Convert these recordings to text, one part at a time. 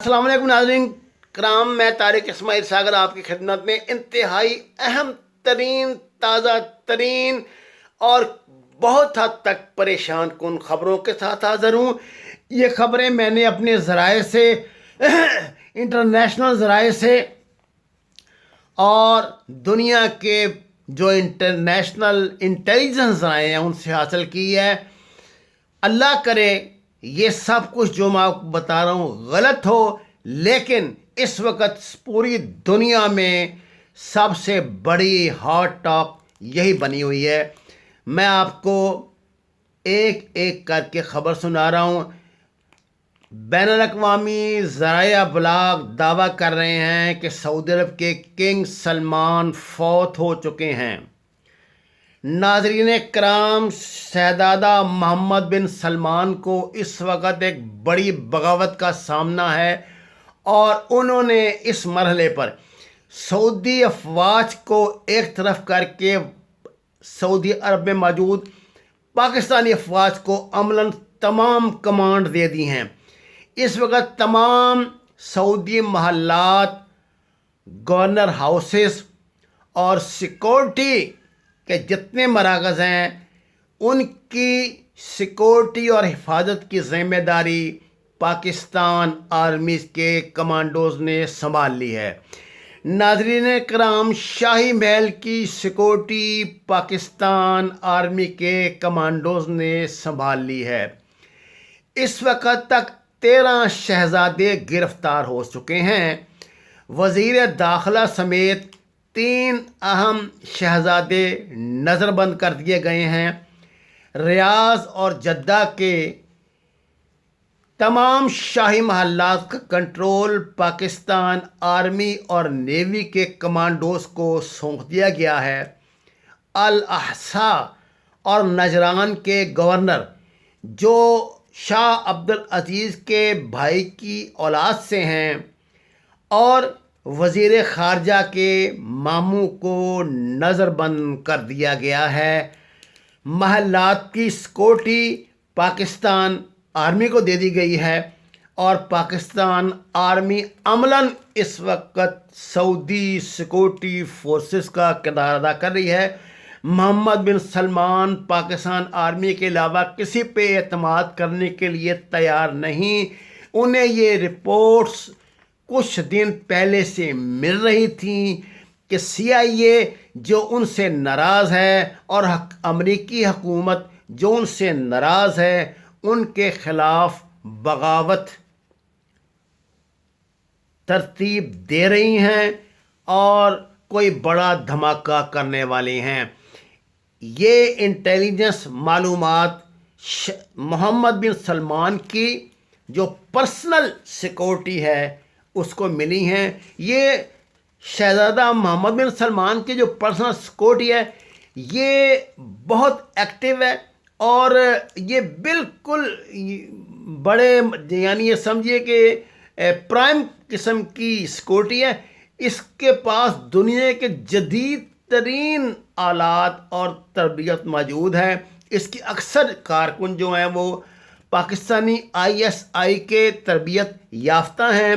السلام علیکم ناظرین کرام، میں طارق اسماعیل ساگر آپ کی خدمت میں انتہائی اہم ترین، تازہ ترین اور بہت حد تک پریشان کن خبروں کے ساتھ حاضر ہوں۔ یہ خبریں میں نے اپنے ذرائع سے انٹرنیشنل ذرائع سے اور دنیا کے جو انٹرنیشنل انٹیلیجنس ذرائع ہیں ان سے حاصل کی ہے۔ اللہ کرے یہ سب کچھ جو میں آپ کو بتا رہا ہوں غلط ہو، لیکن اس وقت پوری دنیا میں سب سے بڑی ہاٹ ٹاک یہی بنی ہوئی ہے۔ میں آپ کو ایک ایک کر کے خبر سنا رہا ہوں۔ بین الاقوامی ذرائع ابلاغ دعویٰ کر رہے ہیں کہ سعودی عرب کے کنگ سلمان فوت ہو چکے ہیں۔ ناظرین کرام، شہزادہ محمد بن سلمان کو اس وقت ایک بڑی بغاوت کا سامنا ہے، اور انہوں نے اس مرحلے پر سعودی افواج کو ایک طرف کر کے سعودی عرب میں موجود پاکستانی افواج کو عملاً تمام کمانڈ دے دی ہیں۔ اس وقت تمام سعودی محلات، گورنر ہاؤسز اور سیکورٹی کہ جتنے مراکز ہیں ان کی سیکورٹی اور حفاظت کی ذمہ داری پاکستان آرمی کے کمانڈوز نے سنبھال لی ہے۔ ناظرین کرام، شاہی محل کی سیکورٹی پاکستان آرمی کے کمانڈوز نے سنبھال لی ہے۔ اس وقت تک 13 شہزادے گرفتار ہو چکے ہیں۔ وزیر داخلہ سمیت 3 اہم شہزادے نظر بند کر دیے گئے ہیں۔ ریاض اور جدہ کے تمام شاہی محلات کا کنٹرول پاکستان آرمی اور نیوی کے کمانڈوز کو سونپ دیا گیا ہے۔ الاحسا اور نجران کے گورنر، جو شاہ عبدالعزیز کے بھائی کی اولاد سے ہیں، اور وزیر خارجہ کے ماموں کو نظر بند کر دیا گیا ہے۔ محلات کی سیکورٹی پاکستان آرمی کو دے دی گئی ہے، اور پاکستان آرمی عملاً اس وقت سعودی سیکورٹی فورسز کا کردار ادا کر رہی ہے۔ محمد بن سلمان پاکستان آرمی کے علاوہ کسی پہ اعتماد کرنے کے لیے تیار نہیں۔ انہیں یہ رپورٹس کچھ دن پہلے سے مل رہی تھیں کہ CIA جو ان سے ناراض ہے اور امریکی حکومت جو ان سے ناراض ہے، ان کے خلاف بغاوت ترتیب دے رہی ہیں اور کوئی بڑا دھماکہ کرنے والے ہیں۔ یہ انٹیلیجنس معلومات محمد بن سلمان کی جو پرسنل سیکورٹی ہے اس کو ملی ہیں۔ یہ شہزادہ محمد بن سلمان کی جو پرسنل سیکورٹی ہے یہ بہت ایکٹیو ہے، اور یہ بالکل بڑے یعنی یہ سمجھیے کہ پرائم قسم کی سیکورٹی ہے۔ اس کے پاس دنیا کے جدید ترین آلات اور تربیت موجود ہے۔ اس کی اکثر کارکن جو ہیں وہ پاکستانی ISI کے تربیت یافتہ ہیں،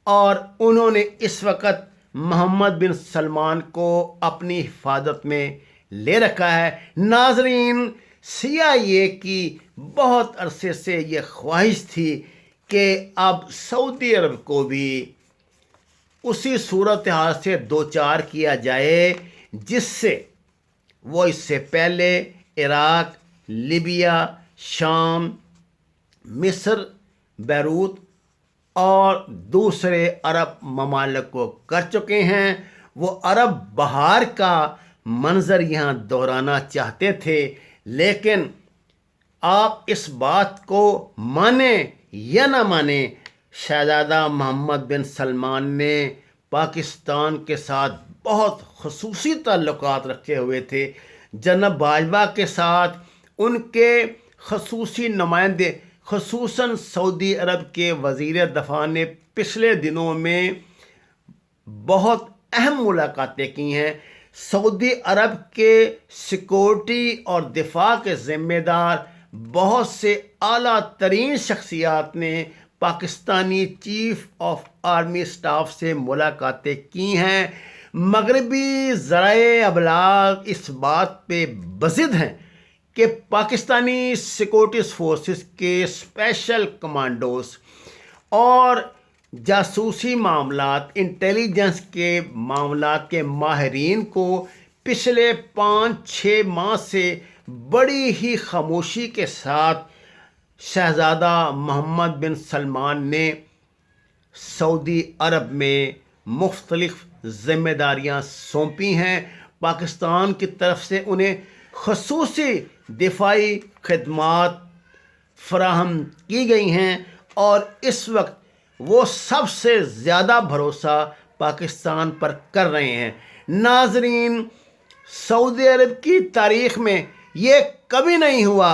اور انہوں نے اس وقت محمد بن سلمان کو اپنی حفاظت میں لے رکھا ہے۔ ناظرین، CIA کی بہت عرصے سے یہ خواہش تھی کہ اب سعودی عرب کو بھی اسی صورتحال سے دوچار کیا جائے جس سے وہ اس سے پہلے عراق، لیبیا، شام، مصر، بیروت اور دوسرے عرب ممالک کو کر چکے ہیں۔ وہ عرب بہار کا منظر یہاں دہرانا چاہتے تھے، لیکن آپ اس بات کو مانیں یا نہ مانیں، شہزادہ محمد بن سلمان نے پاکستان کے ساتھ بہت خصوصی تعلقات رکھے ہوئے تھے۔ جناب باجوہ کے ساتھ ان کے خصوصی نمائندے، خصوصاً سعودی عرب کے وزیر دفاع نے پچھلے دنوں میں بہت اہم ملاقاتیں کی ہیں۔ سعودی عرب کے سیکورٹی اور دفاع کے ذمہ دار بہت سے اعلیٰ ترین شخصیات نے Pakistani chief of army staff سے ملاقاتیں کی ہیں۔ مغربی ذرائع ابلاغ اس بات پہ بضد ہیں کہ پاکستانی سیکورٹی فورسز کے اسپیشل کمانڈوز اور جاسوسی معاملات، انٹیلیجنس کے معاملات کے ماہرین کو پچھلے 5-6 ماہ سے بڑی ہی خاموشی کے ساتھ شہزادہ محمد بن سلمان نے سعودی عرب میں مختلف ذمہ داریاں سونپی ہیں۔ پاکستان کی طرف سے انہیں خصوصی دفاعی خدمات فراہم کی گئی ہیں اور اس وقت وہ سب سے زیادہ بھروسہ پاکستان پر کر رہے ہیں۔ ناظرین، سعودی عرب کی تاریخ میں یہ کبھی نہیں ہوا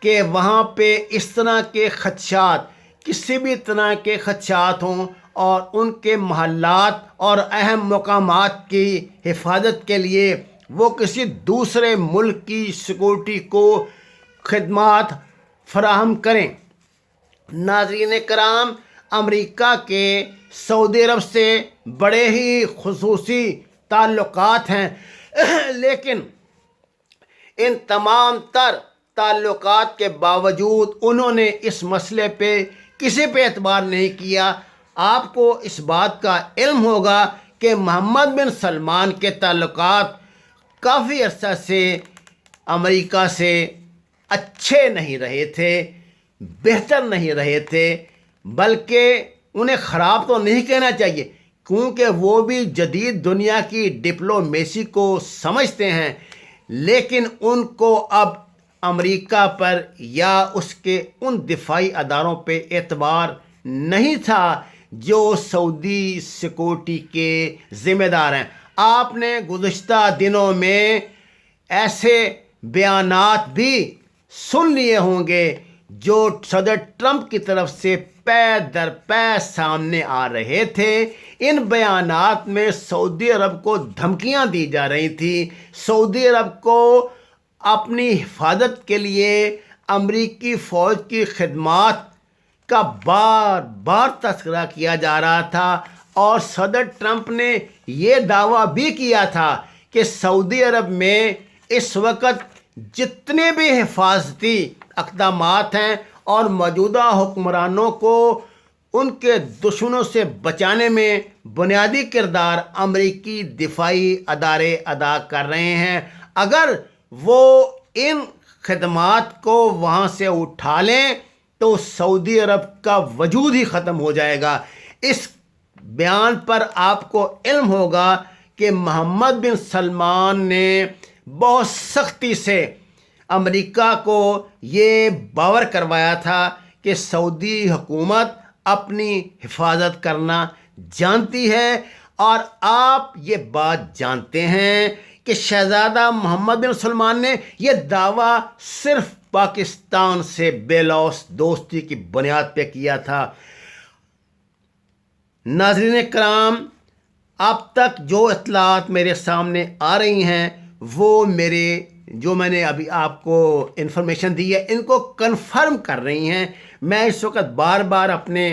کہ وہاں پہ اس طرح کے خدشات، کسی بھی طرح کے خدشات ہوں اور ان کے محلات اور اہم مقامات کی حفاظت کے لیے وہ کسی دوسرے ملک کی سیکورٹی کو خدمات فراہم کریں۔ ناظرین کرام، امریکہ کے سعودی عرب سے بڑے ہی خصوصی تعلقات ہیں، لیکن ان تمام تر تعلقات کے باوجود انہوں نے اس مسئلے پہ کسی پہ اعتبار نہیں کیا۔ آپ کو اس بات کا علم ہوگا کہ محمد بن سلمان کے تعلقات کافی عرصہ سے امریکہ سے اچھے نہیں رہے تھے، بہتر نہیں رہے تھے، بلکہ انہیں خراب تو نہیں کہنا چاہیے کیونکہ وہ بھی جدید دنیا کی ڈپلومیسی کو سمجھتے ہیں، لیکن ان کو اب امریکہ پر یا اس کے ان دفاعی اداروں پہ اعتبار نہیں تھا جو سعودی سیکورٹی کے ذمہ دار ہیں۔ آپ نے گزشتہ دنوں میں ایسے بیانات بھی سن لیے ہوں گے جو صدر ٹرمپ کی طرف سے پے در پے سامنے آ رہے تھے۔ ان بیانات میں سعودی عرب کو دھمکیاں دی جا رہی تھیں، سعودی عرب کو اپنی حفاظت کے لیے امریکی فوج کی خدمات کا بار بار تذکرہ کیا جا رہا تھا، اور صدر ٹرمپ نے یہ دعویٰ بھی کیا تھا کہ سعودی عرب میں اس وقت جتنے بھی حفاظتی اقدامات ہیں اور موجودہ حکمرانوں کو ان کے دشمنوں سے بچانے میں بنیادی کردار امریکی دفاعی ادارے ادا کر رہے ہیں۔ اگر وہ ان خدمات کو وہاں سے اٹھا لیں تو سعودی عرب کا وجود ہی ختم ہو جائے گا۔ اس بیان پر آپ کو علم ہوگا کہ محمد بن سلمان نے بہت سختی سے امریکہ کو یہ باور کروایا تھا کہ سعودی حکومت اپنی حفاظت کرنا جانتی ہے، اور آپ یہ بات جانتے ہیں کہ شہزادہ محمد بن سلمان نے یہ دعویٰ صرف پاکستان سے بے لوث دوستی کی بنیاد پہ کیا تھا۔ ناظرین کرام، اب تک جو اطلاعات میرے سامنے آ رہی ہیں وہ جو میں نے ابھی آپ کو انفارمیشن دی ہے ان کو کنفرم کر رہی ہیں۔ میں اس وقت بار بار اپنے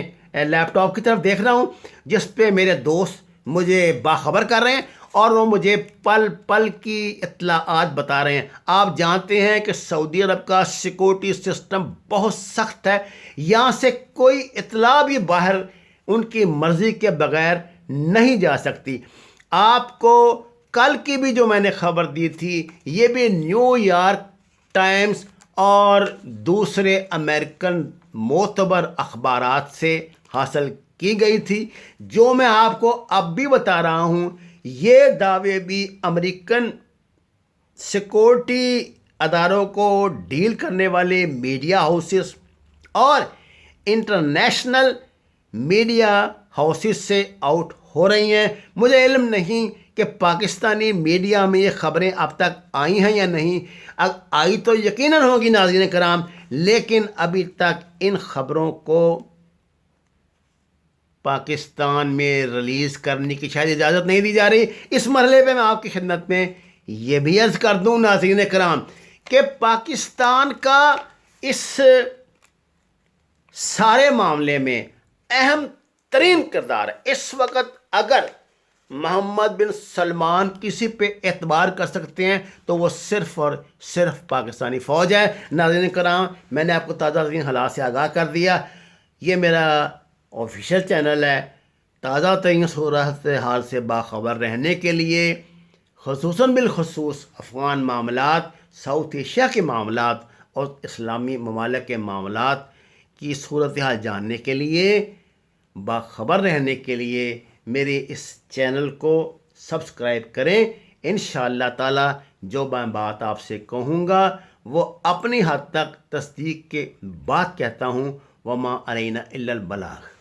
لیپ ٹاپ کی طرف دیکھ رہا ہوں جس پہ میرے دوست مجھے باخبر کر رہے ہیں اور وہ مجھے پل پل کی اطلاعات بتا رہے ہیں۔ آپ جانتے ہیں کہ سعودی عرب کا سیکورٹی سسٹم بہت سخت ہے، یہاں سے کوئی اطلاع بھی باہر ان کی مرضی کے بغیر نہیں جا سکتی۔ آپ کو کل کی بھی جو میں نے خبر دی تھی یہ بھی نیو یارک ٹائمز اور دوسرے امریکن معتبر اخبارات سے حاصل کی گئی تھی، جو میں آپ کو اب بھی بتا رہا ہوں۔ یہ دعوے بھی امریکن سیکورٹی اداروں کو ڈیل کرنے والے میڈیا ہاؤسز اور انٹرنیشنل میڈیا ہاؤسز سے آؤٹ ہو رہی ہیں۔ مجھے علم نہیں کہ پاکستانی میڈیا میں یہ خبریں اب تک آئی ہیں یا نہیں، آئی تو یقیناً ہوگی ناظرین کرام، لیکن ابھی تک ان خبروں کو پاکستان میں ریلیز کرنے کی شاید اجازت نہیں دی جا رہی۔ اس مرحلے پہ میں آپ کی خدمت میں یہ بھی عرض کر دوں ناظرین کرام کہ پاکستان کا اس سارے معاملے میں اہم ترین کردار ہے۔ اس وقت اگر محمد بن سلمان کسی پہ اعتبار کر سکتے ہیں تو وہ صرف اور صرف پاکستانی فوج ہے۔ ناظرین کرام، میں نے آپ کو تازہ ترین حالات سے آگاہ کر دیا۔ یہ میرا آفیشیل چینل ہے۔ تازہ ترین صورت حال سے باخبر رہنے کے لیے، خصوصاً بالخصوص افغان معاملات، ساؤتھ ایشیا کے معاملات اور اسلامی ممالک کے معاملات کی صورتحال جاننے کے لیے، باخبر رہنے کے لیے میرے اس چینل کو سبسکرائب کریں۔ انشاءاللہ تعالی جو میں بات آپ سے کہوں گا وہ اپنی حد تک تصدیق کے بعد کہتا ہوں۔ وما علینا الا البلاغ۔